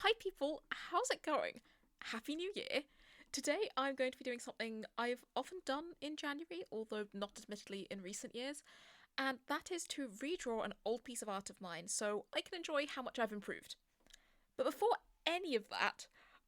Hi people, how's it going? Happy New Year! Today I'm going to be doing something I've often done in January, although not admittedly in recent years, and that is to redraw an old piece of art of mine so I can enjoy how much I've improved. But before any of that,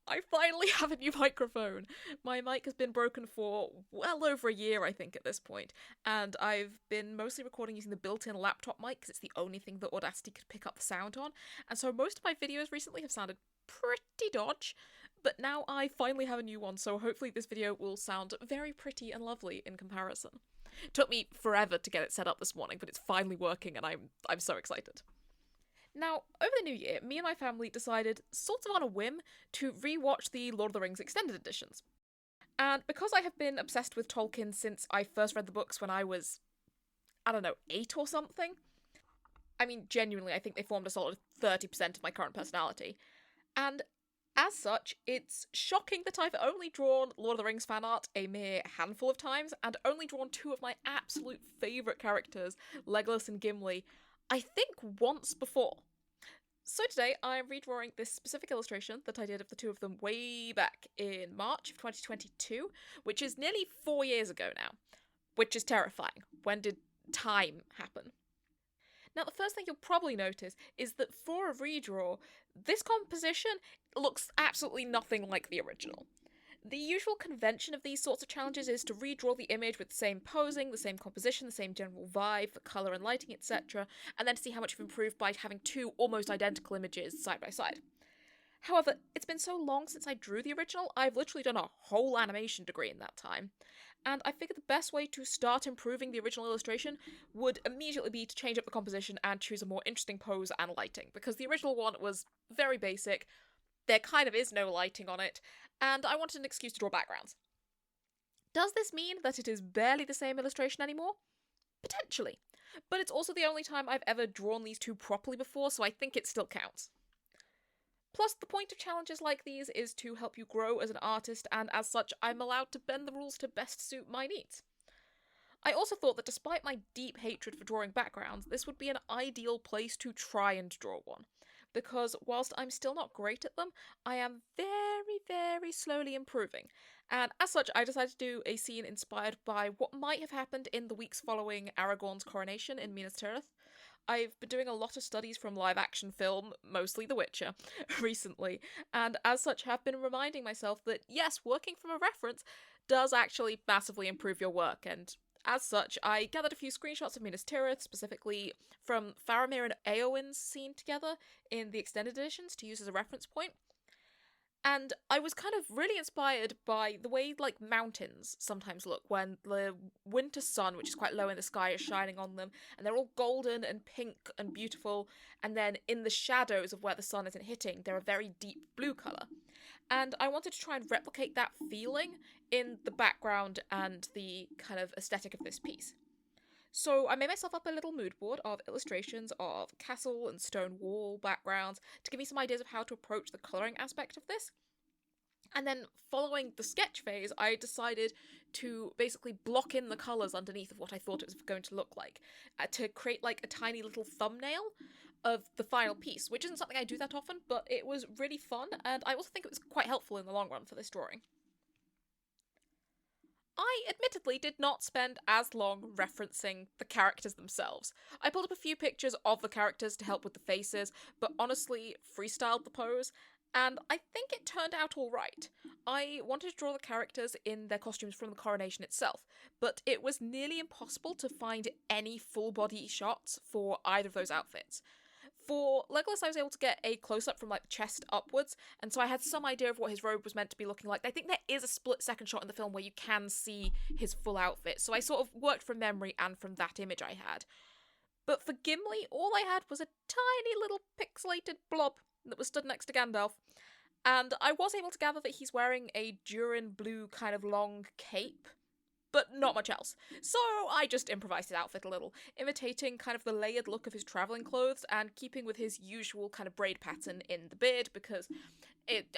I finally have a new microphone. My mic has been broken for well over a year, I think, at this point, and I've been mostly recording using the built-in laptop mic because it's the only thing that Audacity could pick up the sound on, and so most of my videos recently have sounded pretty dodge, but now I finally have a new one, so hopefully this video will sound very pretty and lovely in comparison. It took me forever to get it set up this morning, but it's finally working and I'm so excited. Now, over the new year, me and my family decided, sort of on a whim, to rewatch the Lord of the Rings extended editions. And because I have been obsessed with Tolkien since I first read the books when I was, I don't know, 8 or something, I mean, genuinely, I think they formed a solid 30% of my current personality. And as such, it's shocking that I've only drawn Lord of the Rings fan art a mere handful of times, and only drawn two of my absolute favourite characters, Legolas and Gimli, I think once before. So today I'm redrawing this specific illustration that I did of the two of them way back in March of 2022, which is nearly 4 years ago now, which is terrifying. When did time happen? Now, the first thing you'll probably notice is that for a redraw, this composition looks absolutely nothing like the original. The usual convention of these sorts of challenges is to redraw the image with the same posing, the same composition, the same general vibe for colour and lighting, etc., and then to see how much you've improved by having two almost identical images side by side. However, it's been so long since I drew the original, I've literally done a whole animation degree in that time, and I figured the best way to start improving the original illustration would immediately be to change up the composition and choose a more interesting pose and lighting, because the original one was very basic, there kind of is no lighting on it, and I wanted an excuse to draw backgrounds. Does this mean that it is barely the same illustration anymore? Potentially, but it's also the only time I've ever drawn these two properly before, so I think it still counts. Plus, the point of challenges like these is to help you grow as an artist, and as such, I'm allowed to bend the rules to best suit my needs. I also thought that despite my deep hatred for drawing backgrounds, this would be an ideal place to try and draw one, because whilst I'm still not great at them, I am very, very slowly improving, and as such I decided to do a scene inspired by what might have happened in the weeks following Aragorn's coronation in Minas Tirith. I've been doing a lot of studies from live action film, mostly The Witcher, recently, and as such have been reminding myself that yes, working from a reference does actually massively improve your work, and as such, I gathered a few screenshots of Minas Tirith, specifically from Faramir and Eowyn's scene together in the extended editions to use as a reference point. And I was kind of really inspired by the way, like, mountains sometimes look when the winter sun, which is quite low in the sky, is shining on them, and they're all golden and pink and beautiful, and then in the shadows of where the sun isn't hitting, they're a very deep blue colour. And I wanted to try and replicate that feeling in the background and the kind of aesthetic of this piece. So I made myself up a little mood board of illustrations of castle and stone wall backgrounds to give me some ideas of how to approach the colouring aspect of this. And then following the sketch phase, I decided to basically block in the colours underneath of what I thought it was going to look like, to create like a tiny little thumbnail of the final piece, which isn't something I do that often, but it was really fun, and I also think it was quite helpful in the long run for this drawing. I admittedly did not spend as long referencing the characters themselves. I pulled up a few pictures of the characters to help with the faces, but honestly freestyled the pose, and I think it turned out alright. I wanted to draw the characters in their costumes from the coronation itself, but it was nearly impossible to find any full body shots for either of those outfits. For Legolas, I was able to get a close-up from like the chest upwards, and so I had some idea of what his robe was meant to be looking like. I think there is a split-second shot in the film where you can see his full outfit, so I sort of worked from memory and from that image I had. But for Gimli, all I had was a tiny little pixelated blob that was stood next to Gandalf, and I was able to gather that he's wearing a Durin blue kind of long cape, but not much else. So I just improvised his outfit a little, imitating kind of the layered look of his travelling clothes and keeping with his usual kind of braid pattern in the beard, because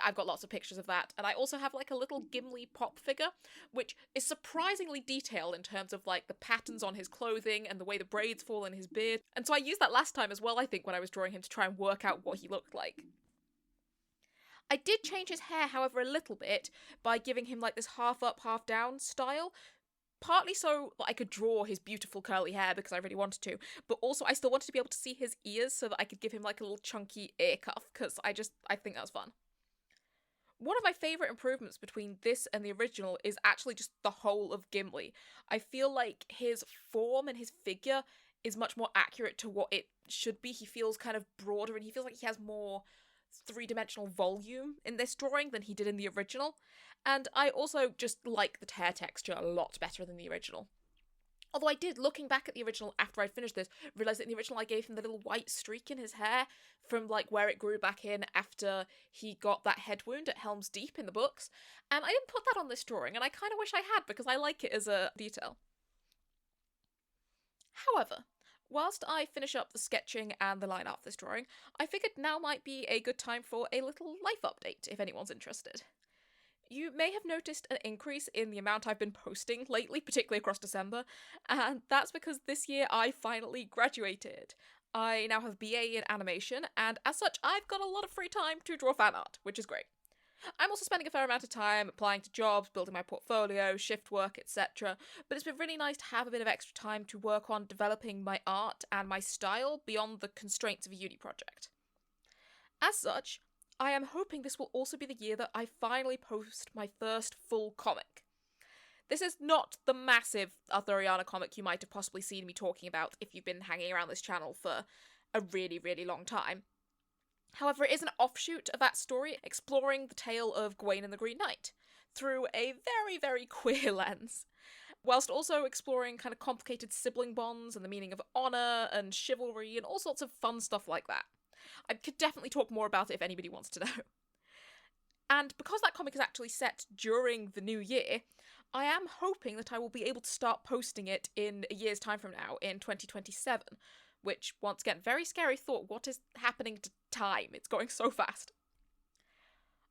I've got lots of pictures of that. And I also have like a little Gimli pop figure, which is surprisingly detailed in terms of like the patterns on his clothing and the way the braids fall in his beard. And so I used that last time as well, I think, when I was drawing him to try and work out what he looked like. I did change his hair, however, a little bit by giving him like this half up, half down style. Partly so that I could draw his beautiful curly hair because I really wanted to, but also I still wanted to be able to see his ears so that I could give him like a little chunky ear cuff because I think that's fun. One of my favourite improvements between this and the original is actually just the whole of Gimli. I feel like his form and his figure is much more accurate to what it should be. He feels kind of broader and he feels like he has more three-dimensional volume in this drawing than he did in the original. And I also just like the hair texture a lot better than the original. Although I did, looking back at the original after I'd finished this, realise that in the original I gave him the little white streak in his hair from like where it grew back in after he got that head wound at Helm's Deep in the books. And I didn't put that on this drawing, and I kind of wish I had because I like it as a detail. However, whilst I finish up the sketching and the line art for this drawing, I figured now might be a good time for a little life update if anyone's interested. You may have noticed an increase in the amount I've been posting lately, particularly across December, and that's because this year I finally graduated. I now have a BA in animation, and as such, I've got a lot of free time to draw fan art, which is great. I'm also spending a fair amount of time applying to jobs, building my portfolio, shift work, etc. But it's been really nice to have a bit of extra time to work on developing my art and my style beyond the constraints of a uni project. As such, I am hoping this will also be the year that I finally post my first full comic. This is not the massive Arthuriana comic you might have possibly seen me talking about if you've been hanging around this channel for a really, really long time. However, it is an offshoot of that story, exploring the tale of Gawain and the Green Knight through a very, very queer lens, whilst also exploring kind of complicated sibling bonds and the meaning of honour and chivalry and all sorts of fun stuff like that. I could definitely talk more about it if anybody wants to know. And because that comic is actually set during the new year, I am hoping that I will be able to start posting it in a year's time from now, in 2027, which, once again, very scary thought. What is happening to time? It's going so fast.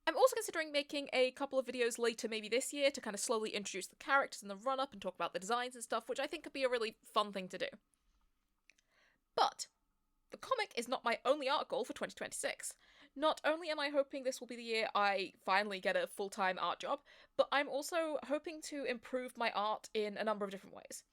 I'm also considering making a couple of videos later, maybe this year, to kind of slowly introduce the characters in the run-up and talk about the designs and stuff, which I think could be a really fun thing to do. But the comic is not my only art goal for 2026. Not only am I hoping this will be the year I finally get a full-time art job, but I'm also hoping to improve my art in a number of different ways.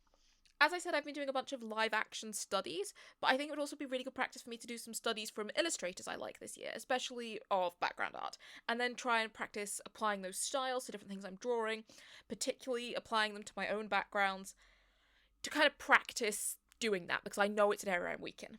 As I said, I've been doing a bunch of live-action studies, but I think it would also be really good practice for me to do some studies from illustrators I like this year, especially of background art, and then try and practice applying those styles to different things I'm drawing, particularly applying them to my own backgrounds, to kind of practice doing that, because I know it's an area I'm weak in.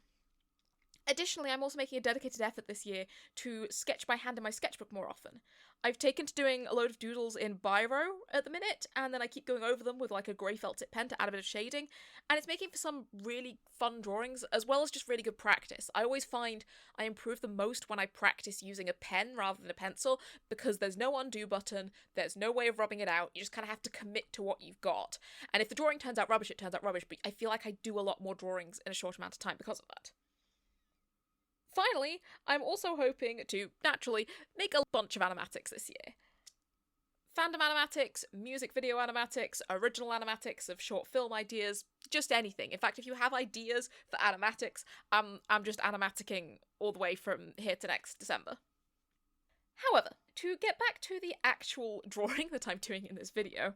Additionally, I'm also making a dedicated effort this year to sketch by hand in my sketchbook more often. I've taken to doing a load of doodles in biro at the minute, and then I keep going over them with like a grey felt tip pen to add a bit of shading, and it's making for some really fun drawings, as well as just really good practice. I always find I improve the most when I practice using a pen rather than a pencil, because there's no undo button, there's no way of rubbing it out, you just kind of have to commit to what you've got. And if the drawing turns out rubbish, it turns out rubbish, but I feel like I do a lot more drawings in a short amount of time because of that. Finally, I'm also hoping to, naturally, make a bunch of animatics this year. Fandom animatics, music video animatics, original animatics of short film ideas, just anything. In fact, if you have ideas for animatics, I'm just animaticking all the way from here to next December. However, to get back to the actual drawing that I'm doing in this video,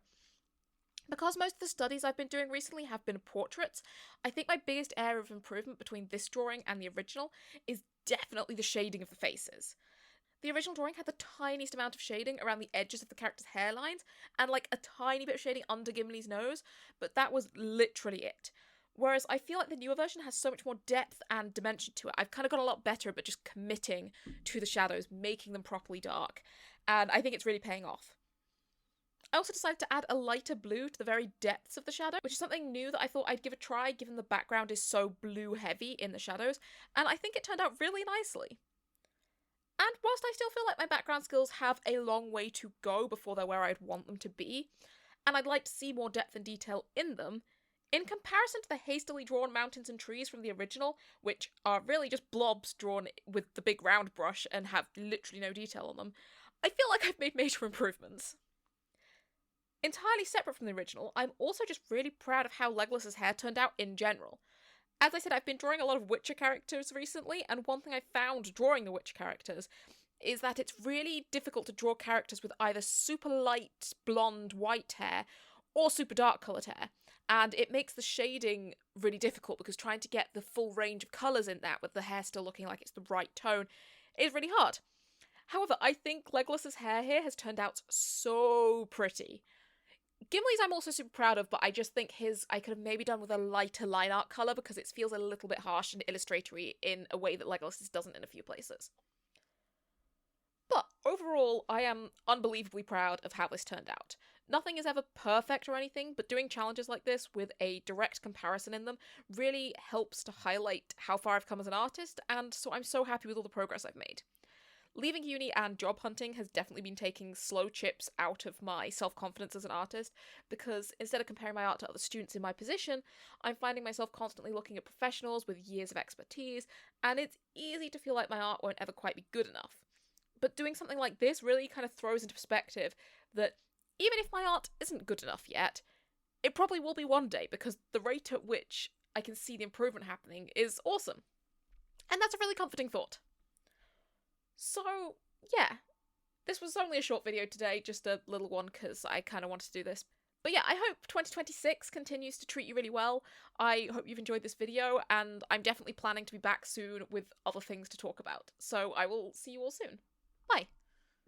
because most of the studies I've been doing recently have been portraits, I think my biggest area of improvement between this drawing and the original is definitely the shading of the faces. The original drawing had the tiniest amount of shading around the edges of the characters' hairlines, and like a tiny bit of shading under Gimli's nose, but that was literally it. Whereas I feel like the newer version has so much more depth and dimension to it. I've kind of got a lot better at just committing to the shadows, making them properly dark, and I think it's really paying off. I also decided to add a lighter blue to the very depths of the shadow, which is something new that I thought I'd give a try given the background is so blue heavy in the shadows, and I think it turned out really nicely. And whilst I still feel like my background skills have a long way to go before they're where I'd want them to be, and I'd like to see more depth and detail in them, in comparison to the hastily drawn mountains and trees from the original, which are really just blobs drawn with the big round brush and have literally no detail on them, I feel like I've made major improvements. Entirely separate from the original, I'm also just really proud of how Legolas's hair turned out in general. As I said, I've been drawing a lot of Witcher characters recently, and one thing I found drawing the Witcher characters is that it's really difficult to draw characters with either super light blonde white hair or super dark coloured hair. And it makes the shading really difficult because trying to get the full range of colours in that with the hair still looking like it's the right tone is really hard. However, I think Legolas's hair here has turned out so pretty. Gimli's I'm also super proud of, but I just think his I could have maybe done with a lighter line art colour because it feels a little bit harsh and illustratory in a way that Legolas's doesn't in a few places. But overall, I am unbelievably proud of how this turned out. Nothing is ever perfect or anything, but doing challenges like this with a direct comparison in them really helps to highlight how far I've come as an artist, and so I'm so happy with all the progress I've made. Leaving uni and job hunting has definitely been taking slow chips out of my self-confidence as an artist, because instead of comparing my art to other students in my position, I'm finding myself constantly looking at professionals with years of expertise, and it's easy to feel like my art won't ever quite be good enough. But doing something like this really kind of throws into perspective that even if my art isn't good enough yet, it probably will be one day, because the rate at which I can see the improvement happening is awesome. And that's a really comforting thought. So, yeah, this was only a short video today, just a little one because I kind of wanted to do this. But yeah, I hope 2026 continues to treat you really well. I hope you've enjoyed this video, and I'm definitely planning to be back soon with other things to talk about. So I will see you all soon. Bye!